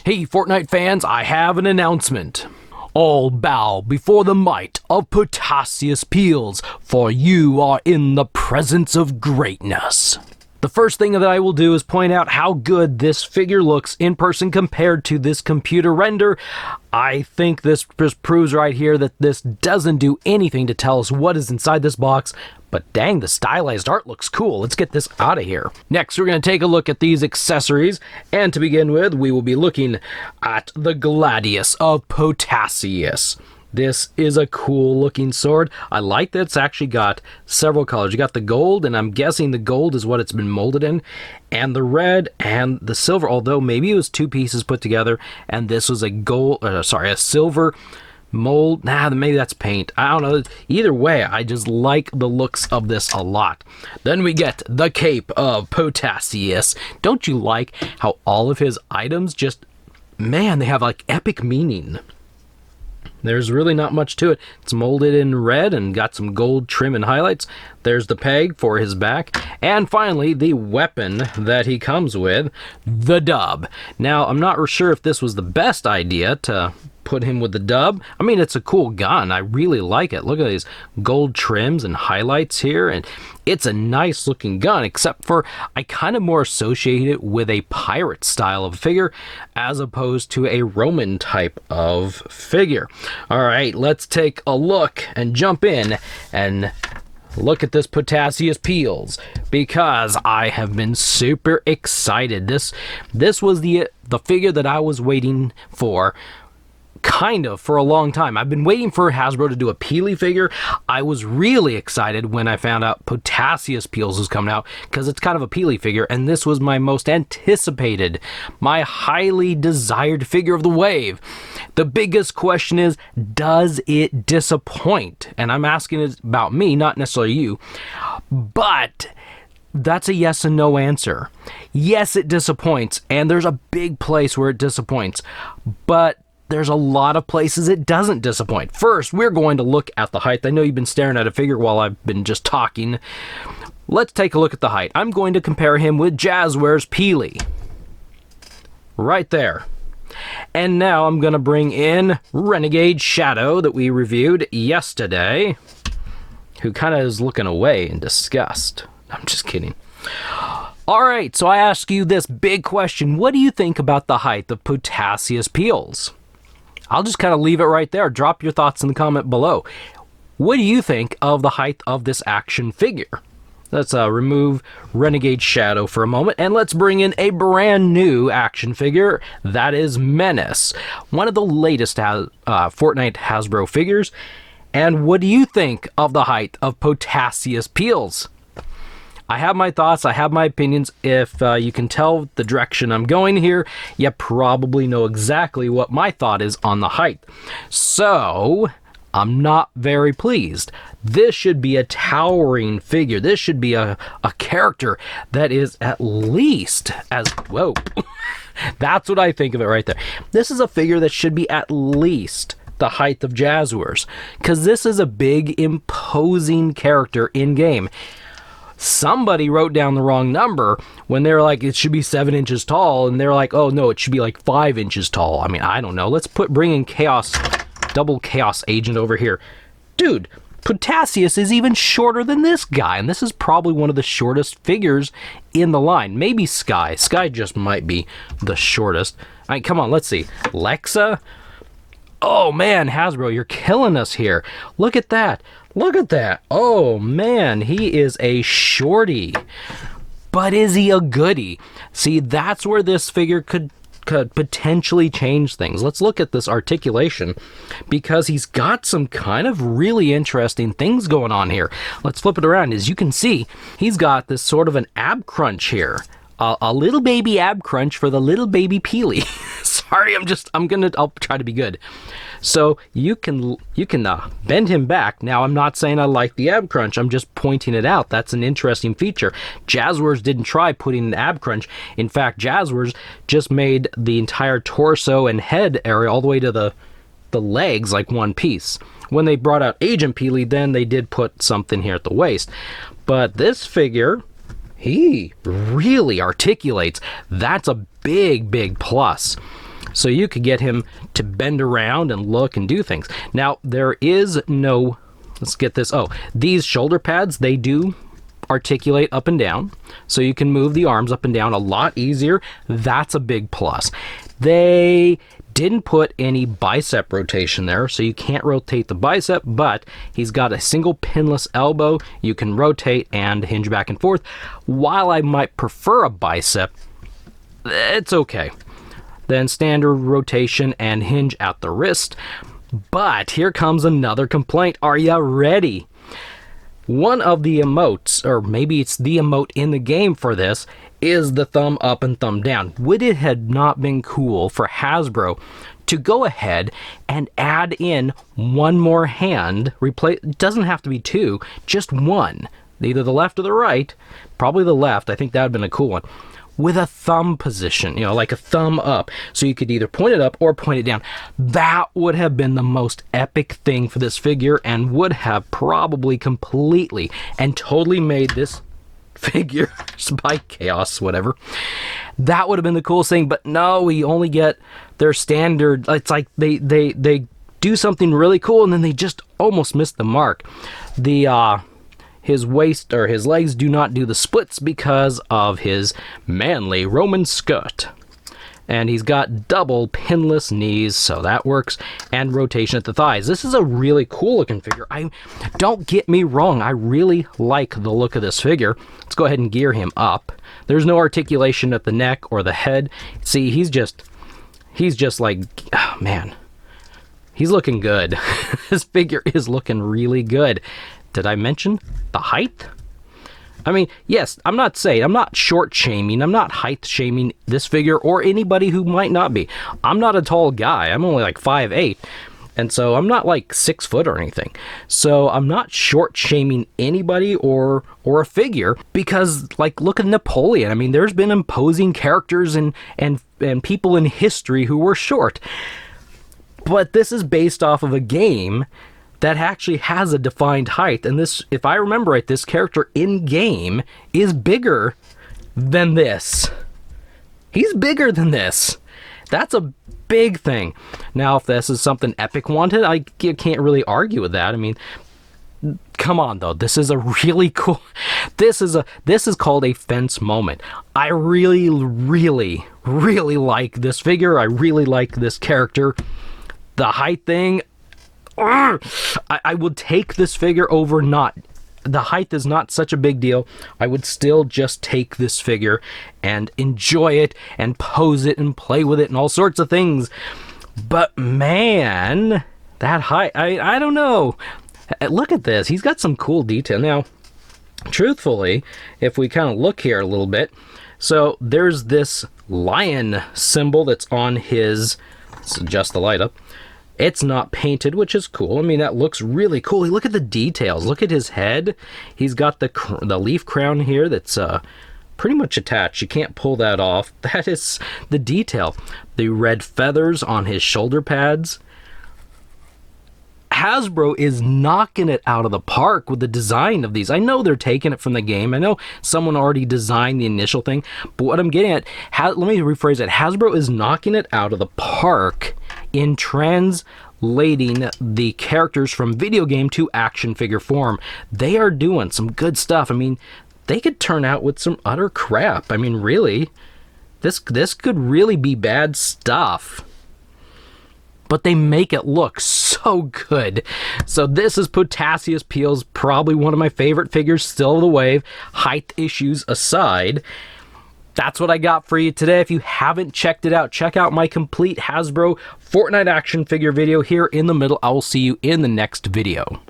Hey Fortnite fans, I have an announcement. All bow before the might of Potassius Peels, for you are in the presence of greatness. The first thing that I will do is point out how good this figure looks in person compared to this computer render. I think this just proves right here that this doesn't do anything to tell us what is inside this box, but dang, the stylized art looks cool. Let's get this out of here. Next, we're going to take a look at these accessories, and to begin with, we will be looking at the Gladius of Potassius. This is a cool looking sword. I like that it's actually got several colors. You got the gold, and I'm guessing the gold is what it's been molded in, and the red and the silver, although maybe it was two pieces put together, and this was a silver mold. Maybe that's paint. I don't know. Either way, I just like the looks of this a lot. Then we get the cape of Potassius. Don't you like how all of his items just, man, they have like epic meaning. There's really not much to it. It's molded in red and got some gold trim and highlights. There's the peg for his back. And finally, the weapon that he comes with, the dub. Now, I'm not sure if this was the best idea to put him with the dub. I mean, it's a cool gun. I really like it. Look at these gold trims and highlights here, and it's a nice looking gun, except for I kind of more associate it with a pirate style of figure as opposed to a Roman type of figure. All right, let's take a look and jump in and look at this Potassius Peels, because I have been super excited. This was the figure that I was waiting for for a long time. I've been waiting for Hasbro to do a Peely figure. I was really excited when I found out Potassius Peels was coming out, because it's kind of a Peely figure, and this was my most anticipated, my highly desired figure of the wave. The biggest question is, does it disappoint? And I'm asking it about me, not necessarily you, but that's a yes and no answer. Yes, it disappoints, and there's a big place where it disappoints, but there's a lot of places it doesn't disappoint. First, we're going to look at the height. I know you've been staring at a figure while I've been just talking. Let's take a look at the height. I'm going to compare him with Jazzware's Peely. Right there. And now I'm going to bring in Renegade Shadow that we reviewed yesterday, who kind of is looking away in disgust. I'm just kidding. All right, so I ask you this big question. What do you think about the height of Potassius Peels? I'll just kind of leave it right there. Drop your thoughts in the comment below. What do you think of the height of this action figure? Let's remove Renegade Shadow for a moment, and let's bring in a brand new action figure. That is Menace, one of the latest Fortnite Hasbro figures. And what do you think of the height of Potassius Peels? I have my thoughts, I have my opinions. If you can tell the direction I'm going here, you probably know exactly what my thought is on the height. So, I'm not very pleased. This should be a towering figure. This should be a character that is at least as... Whoa. That's what I think of it right there. This is a figure that should be at least the height of Jazzware's, because this is a big, imposing character in-game. Somebody wrote down the wrong number when they were like, it should be 7 inches tall, and they're like, oh no, it should be like 5 inches tall. I mean, I don't know. Let's bring in double Chaos Agent over here. Dude, Potassius is even shorter than this guy, and this is probably one of the shortest figures in the line. Maybe Sky. Sky just might be the shortest. All right, come on, let's see. Lexa? Oh man, Hasbro, you're killing us here. Look at that. Look at that. Oh man, he is a shorty. But is he a goodie? See, that's where this figure could potentially change things. Let's look at this articulation, because he's got some kind of really interesting things going on here. Let's flip it around. As you can see, he's got this sort of an ab crunch here. A little baby ab crunch for the little baby Peely. Sorry, I'll try to be good. So you can bend him back. Now, I'm not saying I like the ab crunch. I'm just pointing it out. That's an interesting feature. Jazzwares didn't try putting an ab crunch. In fact, Jazzwares just made the entire torso and head area all the way to the legs like one piece. When they brought out Agent Peely, then they did put something here at the waist. But this figure, he really articulates. That's a big plus. So you could get him to bend around and look and do things. Now, there is no, let's get this, oh, these shoulder pads, they do articulate up and down, so you can move the arms up and down a lot easier. That's a big plus. They didn't put any bicep rotation there, so you can't rotate the bicep, but he's got a single pinless elbow. You can rotate and hinge back and forth. While I might prefer a bicep, it's okay. Then standard rotation and hinge at the wrist. But here comes another complaint. Are you ready? One of the emotes, or maybe it's the emote in the game for this, is the thumb up and thumb down. Would it have not been cool for Hasbro to go ahead and add in one more hand? It doesn't have to be two, just one. Either the left or the right. Probably the left. I think that would have been a cool one. With a thumb position, you know, like a thumb up. So you could either point it up or point it down. That would have been the most epic thing for this figure and would have probably completely and totally made this figure, by chaos, whatever. That would have been the coolest thing, but no, we only get their standard. It's like they do something really cool and then they just almost miss the mark. His waist or his legs do not do the splits because of his manly Roman skirt. And he's got double pinless knees, so that works, and rotation at the thighs. This is a really cool looking figure. Don't get me wrong, I really like the look of this figure. Let's go ahead and gear him up. There's no articulation at the neck or the head. See, he's just like, oh man, he's looking good. This figure is looking really good. Did I mention the height? I mean, yes, I'm not short shaming, I'm not height shaming this figure or anybody who might not be. I'm not a tall guy, I'm only like 5'8", and so I'm not like 6 foot or anything. So I'm not short shaming anybody or a figure because, like, look at Napoleon. I mean, there's been imposing characters and people in history who were short. But this is based off of a game that actually has a defined height, and this, if I remember right, this character in game is bigger than this. He's bigger than this. That's a big thing. Now, if this is something Epic wanted, I can't really argue with that. I mean, come on though, this is a really cool, this is called a fence moment. I really like this figure. I really like this character. The height thing, I would take this figure over not. The height is not such a big deal. I would still just take this figure and enjoy it and pose it and play with it and all sorts of things. But man, that height, I don't know. Look at this. He's got some cool detail. Now, truthfully, if we kind of look here a little bit, so there's this lion symbol that's on his, let's adjust the light up. It's not painted, which is cool. I mean, that looks really cool. Look at the details. Look at his head. He's got the leaf crown here that's pretty much attached. You can't pull that off. That is the detail. The red feathers on his shoulder pads. Hasbro is knocking it out of the park with the design of these. I know they're taking it from the game. I know someone already designed the initial thing, but what I'm getting at, let me rephrase it. Hasbro is knocking it out of the park in translating the characters from video game to action figure form. They are doing some good stuff. I mean, they could turn out with some utter crap. I mean, really, this could really be bad stuff. But they make it look so good. So this is Potassius Peels, probably one of my favorite figures still of the wave, height issues aside. That's what I got for you today. If you haven't checked it out, check out my complete Hasbro Fortnite action figure video here in the middle. I will see you in the next video.